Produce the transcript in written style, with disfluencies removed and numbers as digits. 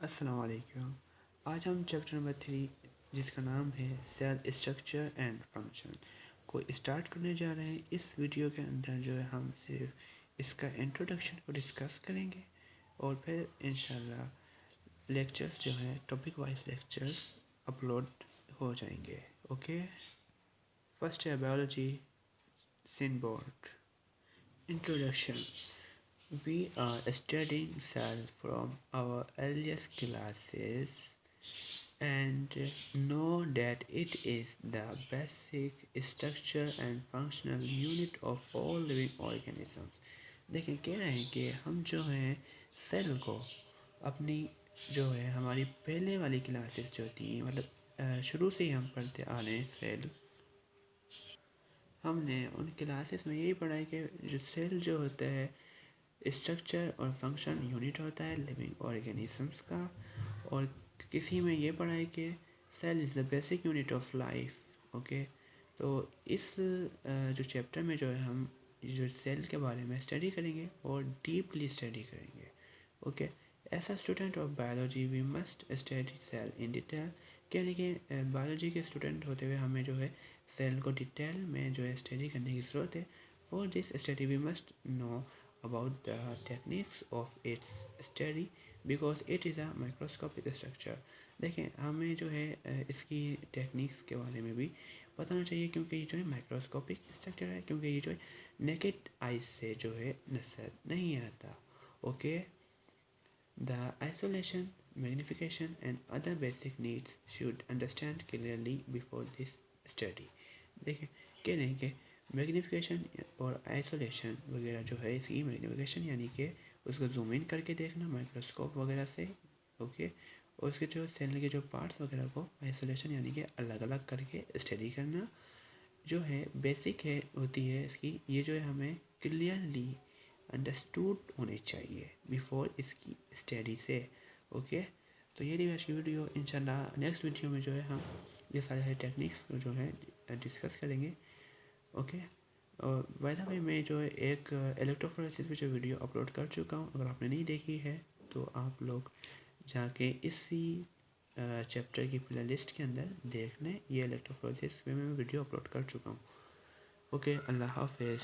अस्सलाम वालेकुम। आज हम चैप्टर नंबर 3 जिसका नाम है सेल स्ट्रक्चर एंड फंक्शन को स्टार्ट करने जा रहे हैं। इस वीडियो के अंदर जो है हम सिर्फ इसका इंट्रोडक्शन को डिस्कस करेंगे और फिर इंशाल्लाह लेक्चर्स जो है टॉपिक वाइज लेक्चर्स अपलोड हो जाएंगे। ओके, फर्स्ट है biology Sindh board. Introduction. We are studying cell from our earliest classes and know that it is the basic structure and functional unit of all living organisms। देखिए, कह रहे हैं कि हम जो हैं सेल को अपनी जो है हमारी पहले वाली क्लासेस जो थी, मतलब शुरू से ही हम पढ़ते आ रहे हैं सेल। हमने उन क्लासेस में यही पढ़ा है कि जो सेल जो होता है स्ट्रक्चर और फंक्शन यूनिट होता है लिविंग ऑर्गेनिजम्स का, और किसी में ये पढ़ा है कि cell is the basic unit of life. Okay, तो इस जो चैप्टर में जो है हम जो सेल के बारे में स्टडी करेंगे और डीपली स्टडी करेंगे। Okay, as a student of biology we must study cell in detail. यानी कि बायोलॉजी के स्टूडेंट होते हुए हमें जो है सेल को डिटेल में जो है स्टडी करने की ज़रूरत है। For this study we must know about the techniques of its study because it is a microscopic structure। देखें, हमें जो है इसकी टेक्निक्स के बारे में भी पता होना चाहिए क्योंकि ये जो है माइक्रोस्कोपिक स्ट्रक्चर है, क्योंकि ये जो है नेकेड आइज से जो है नजर नहीं आता। Okay, the isolation magnification and other basic needs should understand clearly before this study. देखें, कह रहे हैं कि मैग्नीफिकेशन और आइसोलेशन वगैरह जो है, इसकी मैग्नीफिकेशन यानी कि उसको जूम इन करके देखना माइक्रोस्कोप वगैरह से। ओके, और उसके जो सेल के जो पार्ट्स वगैरह को आइसोलेशन यानी कि अलग अलग करके स्टडी करना जो है बेसिक है होती है इसकी। ये जो है हमें क्लियरली अंडरस्टूड होनी चाहिए बिफोर इसकी स्टडी से। ओके, तो ये रही आज की वीडियो। इंशाल्लाह नेक्स्ट वीडियो में जो है हम ये सारे टेक्निक्स जो है डिस्कस करेंगे। ओके, और बाय द वे मैं जो है एक इलेक्ट्रोफोरेसिस पे जो वीडियो अपलोड कर चुका हूँ, अगर आपने नहीं देखी है तो आप लोग जाके इसी चैप्टर की प्ले लिस्ट के अंदर देख लें। ये इलेक्ट्रोफोरेसिस पे मैं वीडियो अपलोड कर चुका हूँ। ओके, अल्लाह हाफिज़।